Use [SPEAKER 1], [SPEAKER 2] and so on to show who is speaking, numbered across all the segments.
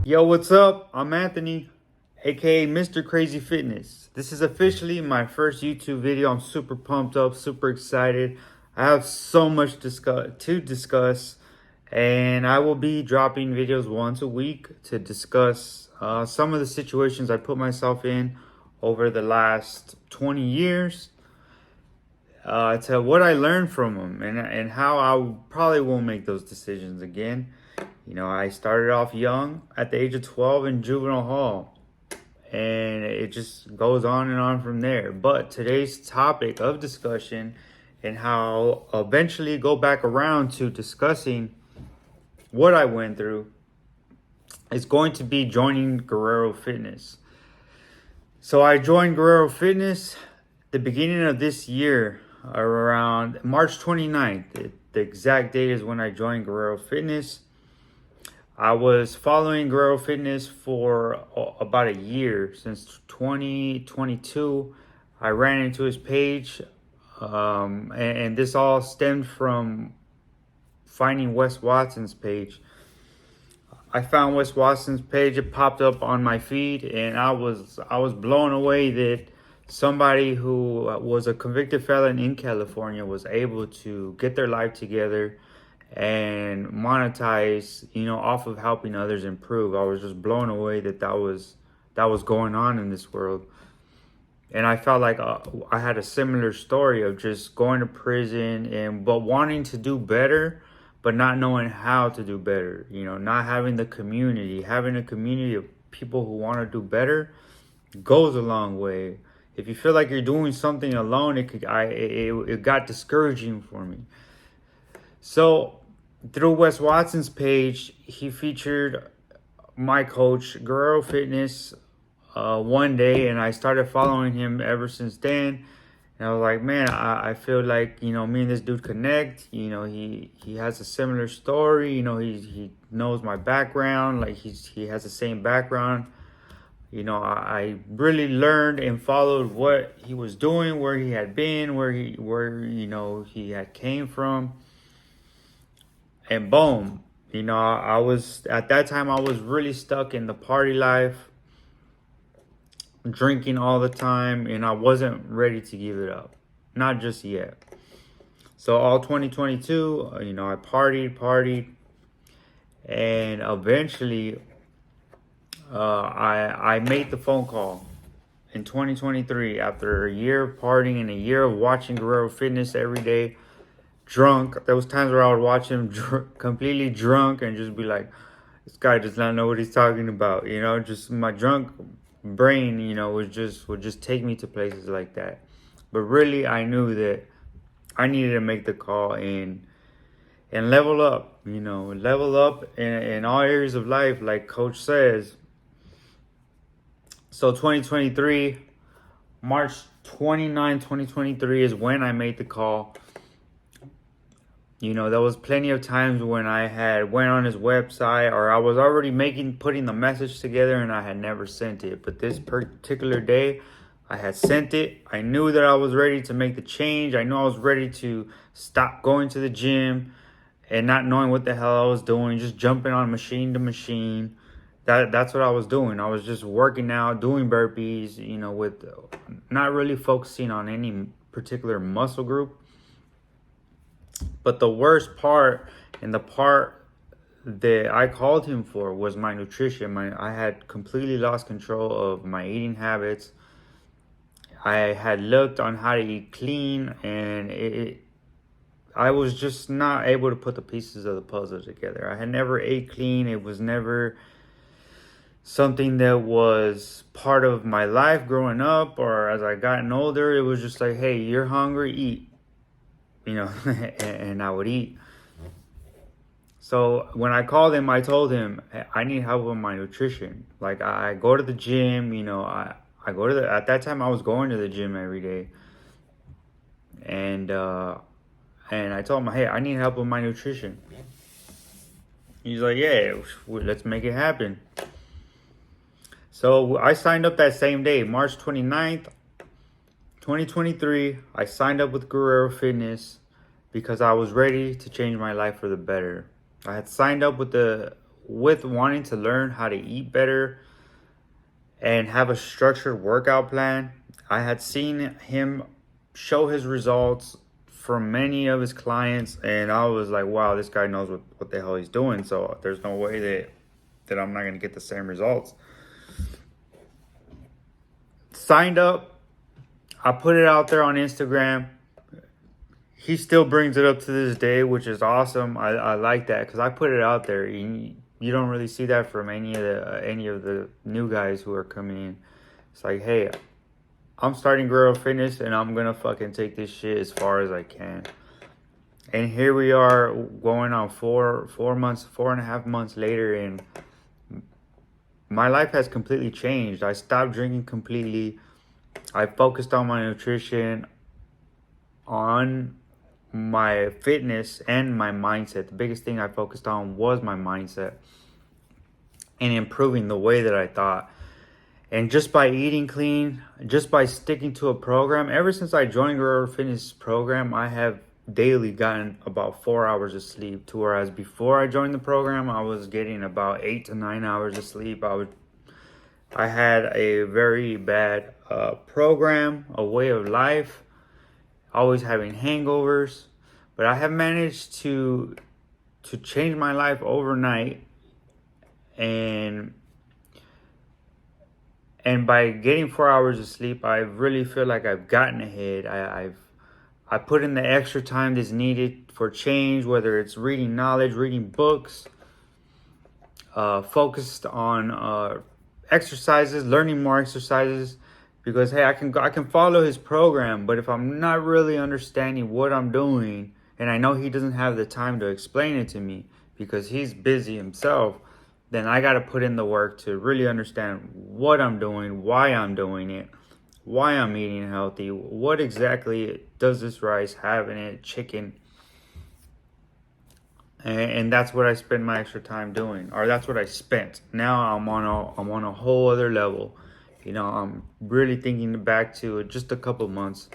[SPEAKER 1] Yo, what's up? I'm Anthony, aka Mr. Crazy Fitness. This is officially my first YouTube video. I'm super pumped up, super excited. I have so much to discuss, and I will be dropping videos once a week to discuss some of the situations I put myself in over the last 20 years. To what I learned from them and how I probably won't make those decisions again. I started off young at the age of 12 in juvenile hall, and it just goes on and on from there. But today's topic of discussion and how eventually go back around to discussing what I went through is going to be joining Guerrero Fitness. So I joined Guerrero Fitness the beginning of this year, around March 29th. The exact date is when I joined Guerrero Fitness. I was following Guerrero Fitness for about a year, since 2022. I ran into his page, and this all stemmed from finding Wes Watson's page. I found Wes Watson's page. It popped up on my feed, and I was blown away that somebody who was a convicted felon in California was able to get their life together and monetize, off of helping others improve. I was just blown away that was going on in this world. And I felt like I had a similar story of just going to prison but wanting to do better, but not knowing how to do better. Not having the community. Having a community of people who want to do better goes a long way. If you feel like you're doing something alone, it got discouraging for me. So through Wes Watson's page, he featured my coach, Guerrero Fitness, one day, and I started following him ever since then. And I was like, man, I feel like, me and this dude connect. He has a similar story. He knows my background. Like he has the same background. I really learned and followed what he was doing, where he had been, where he had came from. And boom, I was, at that time, I was really stuck in the party life, drinking all the time, and I wasn't ready to give it up. Not just yet. So all 2022, I partied, and eventually I made the phone call in 2023 after a year of partying and a year of watching Guerrero Fitness every day. Drunk. There was times where I would watch him completely drunk and just be like, this guy does not know what he's talking about. Just my drunk brain, would just take me to places like that. But really, I knew that I needed to make the call and level up, level up in all areas of life, like Coach says. So 2023, March 29, 2023 is when I made the call. There was plenty of times when I had went on his website, or I was already putting the message together, and I had never sent it. But this particular day, I had sent it. I knew that I was ready to make the change. I knew I was ready to stop going to the gym and not knowing what the hell I was doing, just jumping on machine to machine. That's what I was doing. I was just working out, doing burpees, with not really focusing on any particular muscle group. But the worst part, and the part that I called him for, was my nutrition. I had completely lost control of my eating habits. I had looked on how to eat clean, and I was just not able to put the pieces of the puzzle together. I had never ate clean. It was never something that was part of my life growing up, or as I gotten older. It was just like, hey, you're hungry, eat. And I would eat. So when I called him, I told him, hey, I need help with my nutrition. Like I go to the gym, I go to at that time I was going to the gym every day. And I told him, hey, I need help with my nutrition. He's like, yeah, let's make it happen. So I signed up that same day, March 29th. 2023, I signed up with Guerrero Fitness because I was ready to change my life for the better. I had signed up with with wanting to learn how to eat better and have a structured workout plan. I had seen him show his results for many of his clients, and I was like, wow, this guy knows what the hell he's doing. So there's no way that I'm not going to get the same results. Signed up. I put it out there on Instagram. He still brings it up to this day, which is awesome. I like that because I put it out there. You don't really see that from any of the new guys who are coming in. It's like, hey, I'm starting Guerrero Fitness and I'm gonna fucking take this shit as far as I can. And here we are, going on 4.5 months later, and my life has completely changed. I stopped drinking completely. I focused on my nutrition, on my fitness, and my mindset. The biggest thing I focused on was my mindset and improving the way that I thought. And just by eating clean, just by sticking to a program, ever since I joined Guerrero Fitness program, I have daily gotten about 4 hours of sleep. To whereas before I joined the program, I was getting about 8 to 9 hours of sleep. I had a very bad program, a way of life, always having hangovers. But I have managed to change my life overnight, and by getting 4 hours of sleep, I really feel like I've gotten ahead. I put in the extra time that's needed for change, whether it's reading knowledge, reading books, focused on exercises, learning more exercises, because hey, I can follow his program, but if I'm not really understanding what I'm doing, and I know he doesn't have the time to explain it to me because he's busy himself, then I got to put in the work to really understand what I'm doing, why I'm doing it, why I'm eating healthy, what exactly does this rice have in it, chicken. And that's what I spend my extra time doing, or that's what I spent. Now I'm on a whole other level. You know, I'm really thinking back to just a couple months.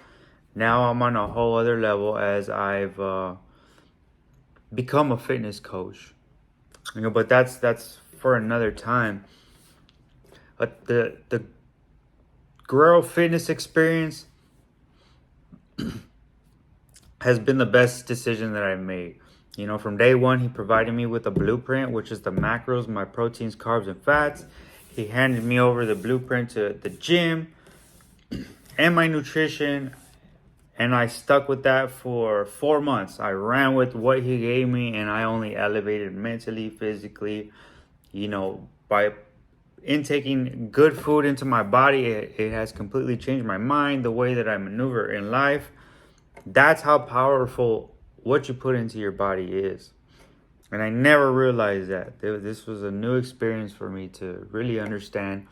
[SPEAKER 1] Now I'm on a whole other level as I've become a fitness coach. You know, but that's for another time. But the Guerrero Fitness experience has been the best decision that I've made. You know, from day one, he provided me with a blueprint, which is the macros, my proteins, carbs, and fats. He handed me over the blueprint to the gym and my nutrition, and I stuck with that for 4 months. I ran with what he gave me, and I only elevated mentally, physically. You know, by intaking good food into my body, it has completely changed my mind, the way that I maneuver in life. That's how powerful what you put into your body is. And I never realized that. This was a new experience for me to really understand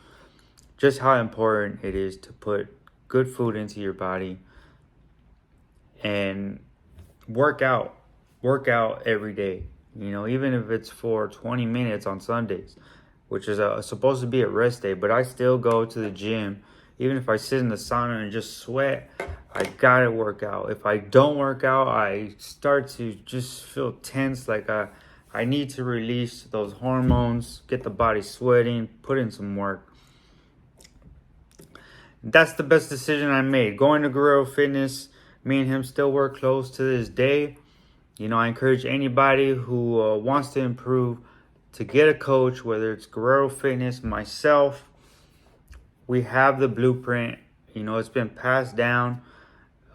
[SPEAKER 1] just how important it is to put good food into your body and work out every day. You know, even if it's for 20 minutes on Sundays, which is supposed to be a rest day, but I still go to the gym. Even if I sit in the sauna and just sweat, I gotta work out. If I don't work out, I start to just feel tense, like I need to release those hormones, get the body sweating, put in some work. That's the best decision I made. Going to Guerrero Fitness, me and him still work close to this day. You know, I encourage anybody who wants to improve to get a coach, whether it's Guerrero Fitness, myself. We have the blueprint. You know, it's been passed down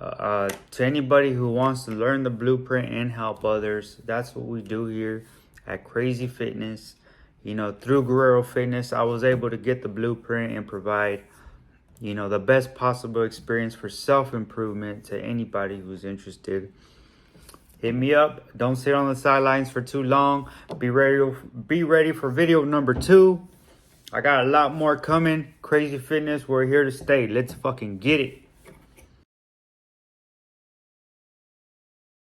[SPEAKER 1] to anybody who wants to learn the blueprint and help others. That's what we do here at Crazy Fitness. You know, through Guerrero Fitness, I was able to get the blueprint and provide, you know, the best possible experience for self-improvement to anybody who's interested. Hit me up. Don't sit on the sidelines for too long. Be ready for video number 2. I got a lot more coming. Crazy Fitness, we're here to stay. Let's fucking get it.